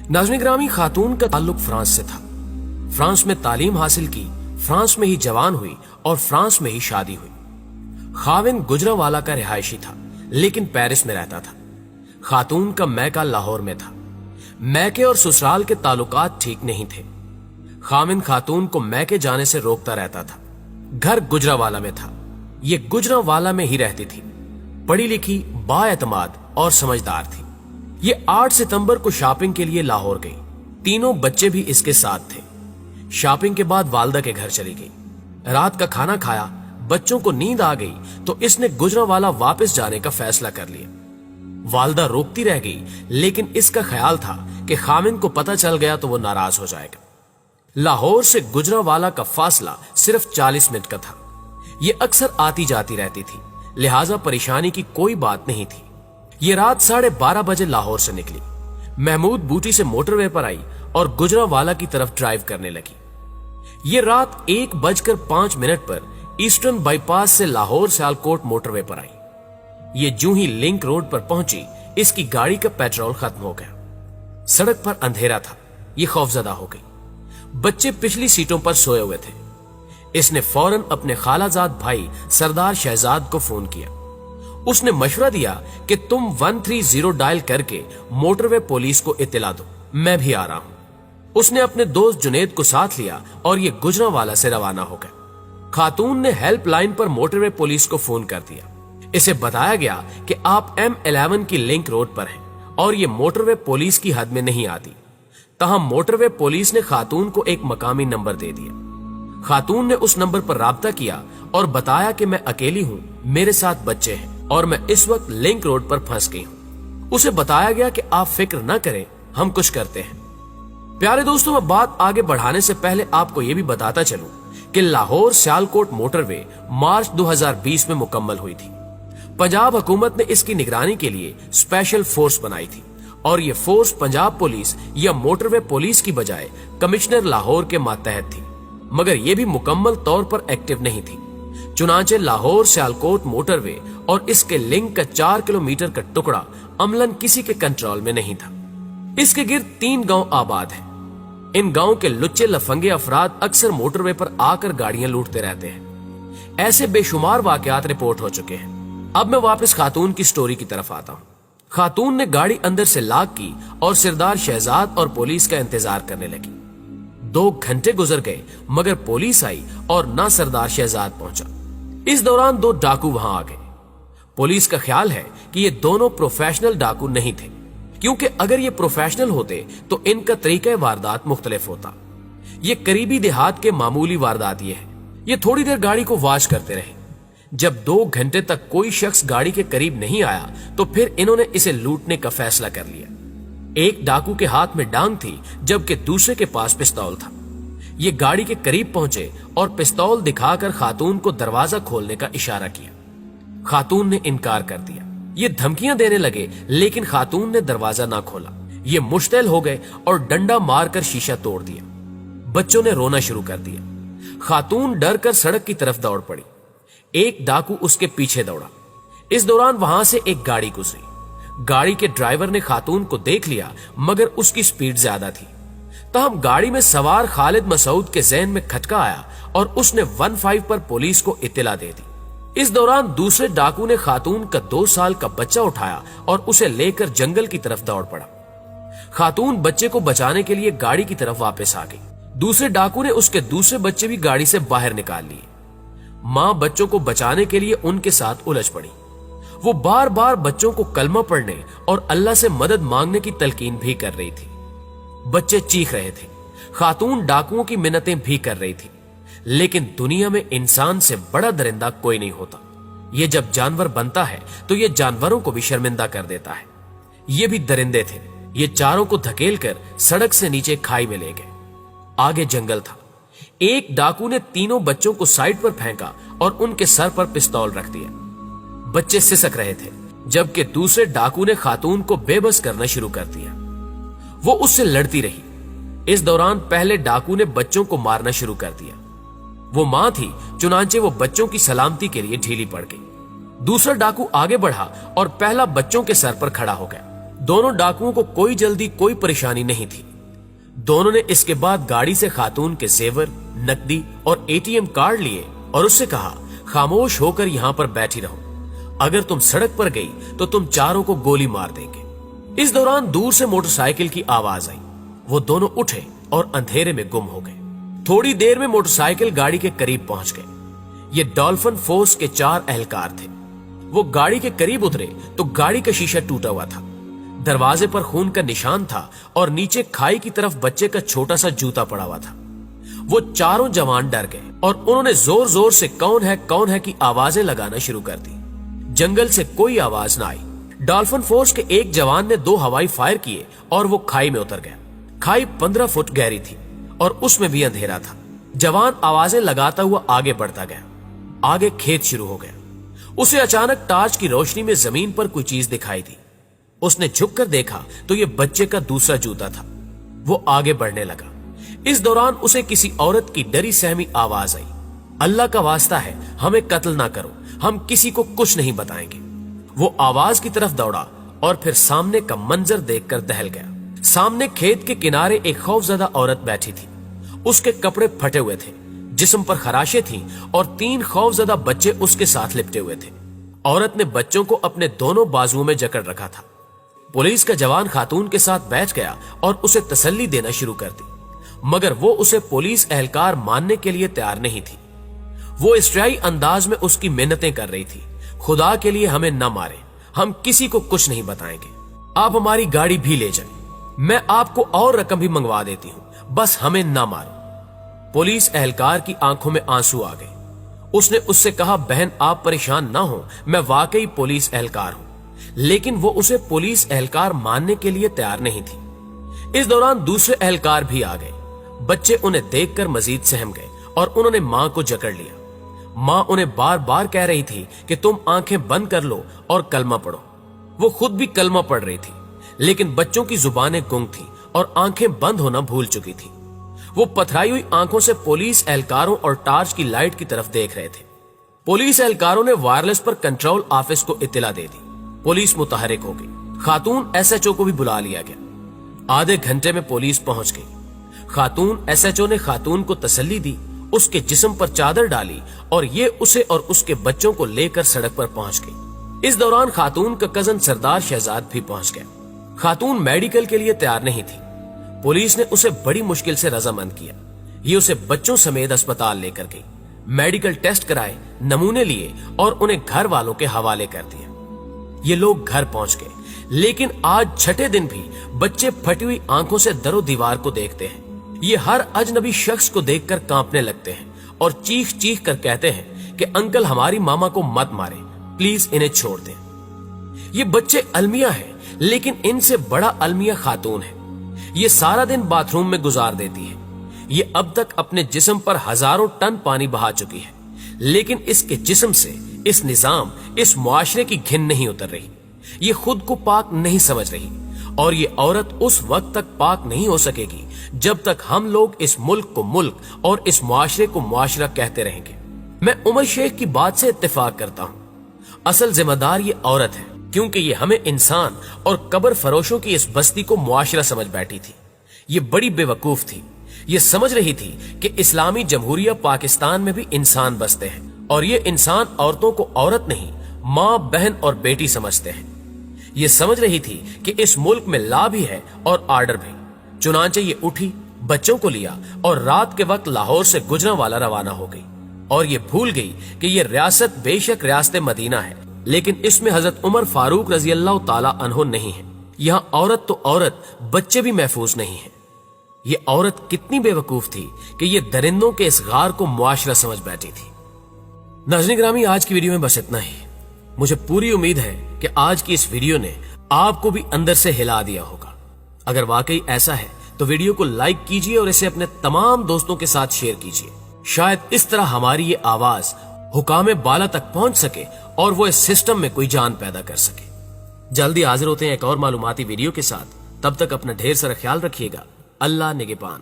नाज़रीन ग्रामी, खातून का ताल्लुक फ्रांस से था। फ्रांस में तालीम हासिल की, फ्रांस में ही जवान हुई और फ्रांस में ही शादी हुई। खाविंद गुजरांवाला का रिहायशी था, लेकिन पेरिस में रहता था। खातून का मैका लाहौर में था। मैके और ससुराल के ताल्लुकात ठीक नहीं थे। खाविंद खातून को मैके जाने से रोकता रहता था। घर गुजरांवाला में था। ये गुजरांवाला में ही रहती थी। पढ़ी लिखी, बाएतमाद और समझदार थी। ये 8 सितंबर को शॉपिंग के लिए लाहौर गई। तीनों बच्चे भी इसके साथ थे। शॉपिंग के बाद वालदा के घर चली गई। रात का खाना खाया, बच्चों को नींद आ गई तो इसने गुजरांवाला वापस जाने का फैसला कर लिया। वालदा रोकती रह गई, लेकिन इसका ख्याल था कि खाविंद को पता चल गया तो वो नाराज हो जाएगा। लाहौर से गुजरांवाला का फासला सिर्फ 40 मिनट का था। ये अक्सर आती जाती रहती थी, लिहाजा परेशानी की कोई बात नहीं थी। ये रात 12:30 बजे लाहौर से निकली। महमूद बूटी से मोटरवे पर आई और गुजरांवाला की तरफ ड्राइव करने लगी। ये रात 1:05 पर ईस्टर्न बाईपास से लाहौर सियालकोट मोटरवे पर आई। ये जूं ही लिंक रोड पर पहुंची, इसकी गाड़ी का पेट्रोल खत्म हो गया। सड़क पर अंधेरा था। ये खौफजदा हो गई। बच्चे पिछली सीटों पर सोए हुए थे। इसने फौरन अपने खालाजाद भाई सरदार शहजाद को फोन किया। उसने मशवरा दिया कि तुम 130 डायल करके मोटरवे पुलिस को इत्तला दो, मैं भी आ रहा हूं। उसने अपने दोस्त जुनेद को साथ लिया और ये गुजरांवाला से रवाना हो गया। खातून ने हेल्पलाइन पर मोटरवे पुलिस को फोन कर दिया। इसे बताया गया कि आप M11 की लिंक रोड पर हैं और ये मोटरवे पुलिस की हद में नहीं आती। तहम मोटरवे पुलिस ने खातून को एक मकामी नंबर दे दिया। खातून ने उस नंबर पर राब्ता किया और बताया कि मैं अकेली हूं, मेरे साथ बच्चे हैं और मैं इस वक्त लिंक रोड पर फंस गई हूं। उसे बताया गया कि आप फिक्र न करें, हम कुछ करते हैं। प्यारे दोस्तों, मैं बात आगे बढ़ाने से पहले आपको यह भी बताता चलूं कि लाहौर सियालकोट मोटरवे मार्च 2020 में मुकम्मल हुई थी। पंजाब हुकूमत ने इसकी निगरानी के लिए स्पेशल फोर्स बनाई थी और ये फोर्स पंजाब पुलिस या मोटरवे पुलिस की बजाय कमिश्नर लाहौर के मातहत थी, मगर यह भी मुकम्मल तौर पर एक्टिव नहीं थी। चुनांचे लाहौर सियालकोट मोटरवे और इसके लिंक का 4 किलोमीटर का टुकड़ा अमलन किसी के कंट्रोल में नहीं था। इसके गिर्द 3 गांव आबाद हैं। इन गांव के लुच्चे लफंगे अफराद अक्सर मोटरवे पर आकर गाड़ियां लूटते रहते हैं। ऐसे बेशुमार वाकयात रिपोर्ट हो चुके हैं। अब मैं वापस खातून की स्टोरी की तरफ आता हूं। खातून ने गाड़ी अंदर से लॉक की और सरदार शहजाद और पुलिस का इंतजार करने लगी। 2 घंटे गुजर गए, मगर पुलिस आई और ना सरदार शहजाद पहुंचा। इस दौरान 2 डाकू वहां आ गए। पुलिस का ख्याल है कि ये दोनों प्रोफेशनल डाकू नहीं थे, क्योंकि अगर ये प्रोफेशनल होते तो इनका तरीका वारदात मुख्तलिफ होता। ये करीबी देहात के मामूली वारदात ये है। ये थोड़ी देर गाड़ी को वॉच करते रहे। जब 2 घंटे तक कोई शख्स गाड़ी के करीब नहीं आया तो फिर इन्होंने इसे लूटने का फैसला कर लिया। एक डाकू के हाथ में डांग थी, जबकि दूसरे के पास पिस्तौल था। ये गाड़ी के करीब पहुंचे और पिस्तौल दिखाकर खातून को दरवाजा खोलने का इशारा किया। खातून ने इनकार कर दिया। ये धमकियां देने लगे, लेकिन खातून ने दरवाजा ना खोला। ये मुश्तिल हो गए और डंडा मारकर शीशा तोड़ दिया। बच्चों ने रोना शुरू कर दिया। खातून डर कर सड़क की तरफ दौड़ पड़ी। एक डाकू उसके पीछे दौड़ा। इस दौरान वहां से एक गाड़ी गुजरी। गाड़ी के ड्राइवर ने खातून को देख लिया, मगर उसकी स्पीड ज्यादा थी। तहम गाड़ी में सवार खालिद मसूद के ज़हन में खटका आया और उसने 15 पर पुलिस को इत्तला दे दी। इस दौरान दूसरे डाकू ने खातून का 2 साल का बच्चा उठाया और उसे लेकर जंगल की तरफ दौड़ पड़ा। खातून बच्चे को बचाने के लिए गाड़ी की तरफ वापस आ गई। दूसरे डाकू ने उसके दूसरे बच्चे भी गाड़ी से बाहर निकाल लिए। मां बच्चों को बचाने के लिए उनके साथ उलझ पड़ी। वो बार बार बच्चों को कलमा पढ़ने और अल्लाह से मदद मांगने की तलकीन भी कर रही थी। बच्चे चीख रहे थे। खातून डाकुओं की मिन्नतें भी कर रही थी, लेकिन दुनिया में इंसान से बड़ा दरिंदा कोई नहीं होता। ये जब जानवर बनता है तो ये जानवरों को भी शर्मिंदा कर देता है। ये भी दरिंदे थे। ये चारों को धकेलकर सड़क से नीचे खाई में ले गए। आगे जंगल था। एक डाकू ने तीनों बच्चों को साइड पर फेंका और उनके सर पर पिस्तौल रख दिया। बच्चे सिसक रहे थे, जबकि दूसरे डाकू ने खातून को बेबस करना शुरू कर दिया। वो उससे लड़ती रही। इस दौरान पहले डाकू ने बच्चों को मारना शुरू कर दिया। वो मां थी, चुनांचे वो बच्चों की सलामती के लिए ढीली पड़ गई। दूसरा डाकू आगे बढ़ा और पहला बच्चों के सर पर खड़ा हो गया। दोनों डाकुओं को कोई जल्दी कोई परेशानी नहीं थी। दोनों ने इसके बाद गाड़ी से खातून के जेवर, नकदी और एटीएम कार्ड लिए और उससे कहा, खामोश होकर यहां पर बैठी रहो, अगर तुम सड़क पर गई तो तुम चारों को गोली मार देंगे। इस दौरान दूर से मोटरसाइकिल की आवाज आई। वो दोनों उठे और अंधेरे में गुम हो गए। थोड़ी देर में मोटरसाइकिल गाड़ी के करीब पहुंच गए। ये डॉल्फिन फोर्स के 4 एहलकार थे। वो गाड़ी के करीब उतरे तो गाड़ी का शीशा टूटा हुआ था, दरवाजे पर खून का निशान था और नीचे खाई की तरफ बच्चे का छोटा सा जूता पड़ा हुआ था। वो चारों जवान डर गए और उन्होंने जोर जोर से कौन है की आवाजें लगाना शुरू कर दी। जंगल से कोई आवाज ना आई। डॉल्फिन फोर्स के एक जवान ने 2 हवाई फायर किए और वो खाई में उतर गया। खाई 15 फुट गहरी थी और उसमें भी अंधेरा था। जवान आवाजें लगाता हुआ आगे बढ़ता गया। आगे खेत शुरू हो गया। उसे अचानक टार्च की रोशनी में जमीन पर कोई चीज दिखाई दी। उसने झुककर देखा तो ये बच्चे का दूसरा जूता था। वो आगे बढ़ने लगा। इस दौरान उसे किसी औरत की डरी सहमी आवाज आई, अल्लाह का वास्ता है, हमें कत्ल ना करो, हम किसी को कुछ नहीं बताएंगे। वो आवाज की तरफ दौड़ा और फिर सामने का मंजर देखकर दहल गया। सामने खेत के किनारे एक खौफजदा औरत बैठी थी। उसके कपड़े फटे हुए थे, जिस्म पर खराशें थीं और 3 खौफजदा बच्चे उसके साथ लिपटे हुए थे। औरत ने बच्चों को अपने दोनों बाजुओं में जकड़ रखा था। पुलिस का जवान खातून के साथ बैठ गया और उसे तसल्ली देना शुरू कर दी, मगर वो उसे पुलिस एहलकार मानने के लिए तैयार नहीं थी। वो इस्राई अंदाज में उसकी मिन्नतें कर रही थी, खुदा के लिए हमें न मारे, हम किसी को कुछ नहीं बताएंगे, आप हमारी गाड़ी भी ले जाएं, मैं आपको और रकम भी मंगवा देती हूं, बस हमें न मारो। पुलिस एहलकार की आंखों में आंसू आ गए। उसने उससे कहा, बहन आप परेशान ना हो, मैं वाकई पुलिस एहलकार हूं। लेकिन वो उसे पुलिस एहलकार मानने के लिए तैयार नहीं थी। इस दौरान दूसरे एहलकार भी आ गए। बच्चे उन्हें देखकर मजीद सहम गए और उन्होंने मां को जकड़ लिया। मां उन्हें बार बार कह रही थी कि तुम आंखें बंद कर लो और कलमा पढ़ो। वो खुद भी कलमा पढ़ रही थी, लेकिन बच्चों की जुबानें गुंग थी और आंखें बंद होना भूल चुकी थी। वो पथराई हुई आंखों से पुलिस एहलकारों और टार्च की लाइट की तरफ देख रहे थे। पुलिस एहलकारों ने वायरलेस पर कंट्रोल ऑफिस को इत्तला दे दी। पुलिस मुतहरिक हो गई। खातून एसएचओ को भी बुला लिया गया। आधे घंटे में पुलिस पहुंच गई। खातून एसएचओ ने खातून को तसल्ली दी, उसके जिस्म पर चादर डाली और ये उसे और उसके बच्चों को लेकर सड़क पर पहुंच गई। इस दौरान खातून का कजन सरदार शहजाद भी पहुंच गया। खातून मेडिकल के लिए तैयार नहीं थी। पुलिस ने उसे बड़ी मुश्किल से रजामंद किया। ये उसे बच्चों समेत अस्पताल लेकर गई। मेडिकल टेस्ट कराए, नमूने लिए और उन्हें घर वालों के हवाले कर दिया। ये लोग घर पहुंच गए, लेकिन आज छठे दिन भी बच्चे फटी हुई आंखों से दरो दीवार को देखते हैं। ये हर अजनबी शख्स को देखकर कांपने लगते हैं और चीख चीख कर कहते हैं कि अंकल हमारी मामा को मत मारे, प्लीज इन्हें छोड़ दें। ये बच्चे अलमिया हैं, लेकिन इनसे बड़ा अलमिया खातून है। ये सारा दिन बाथरूम में गुजार देती है। ये अब तक अपने जिस्म पर हजारों टन पानी बहा चुकी है, लेकिन इसके जिस्म से इस निजाम, इस मुआशरे की घिन नहीं उतर रही। ये खुद को पाक नहीं समझ रही और ये औरत उस वक्त तक पाक नहीं हो सकेगी जब तक हम लोग इस मुल्क को मुल्क और इस मुआशरे को मुआशरा कहते रहेंगे। मैं उमर शेख की बात से इत्तेफाक करता हूँ। असल जिम्मेदार ये औरत है, क्योंकि ये हमें इंसान और कब्र फरोशों की इस बस्ती को मुआशरा समझ बैठी थी। ये बड़ी बेवकूफ थी। ये समझ रही थी कि इस्लामी जमहूरिया पाकिस्तान में भी इंसान बसते हैं और ये इंसान औरतों को औरत नहीं, माँ, बहन और बेटी समझते हैं। ये समझ रही थी कि इस मुल्क में लॉ भी है और आर्डर भी। चुनांचे ये उठी, बच्चों को लिया और रात के वक्त लाहौर से गुजरांवाला रवाना हो गई। और ये भूल गई कि ये रियासत बेशक रियासत मदीना है, लेकिन इसमें हजरत उमर फारूक रजी अल्लाह ताला अन्हो नहीं है। यहाँ औरत तो औरत, बच्चे भी महफूज नहीं है। ये औरत कितनी बेवकूफ थी कि ये दरिंदों के इस गार को मुआशरा समझ बैठी थी। नाज़रीन ग्रामी, आज की वीडियो में बस इतना ही। मुझे पूरी उम्मीद है कि आज की इस वीडियो ने आपको भी अंदर से हिला दिया होगा। अगर वाकई ऐसा है तो वीडियो को लाइक कीजिए और इसे अपने तमाम दोस्तों के साथ शेयर कीजिए। शायद इस तरह हमारी ये आवाज हुकामे बाला तक पहुंच सके और वो इस सिस्टम में कोई जान पैदा कर सके। जल्दी हाजिर होते हैं एक और मालूमाती वीडियो के साथ। तब तक अपना ढेर सारा ख्याल रखिएगा। अल्लाह निगहबान।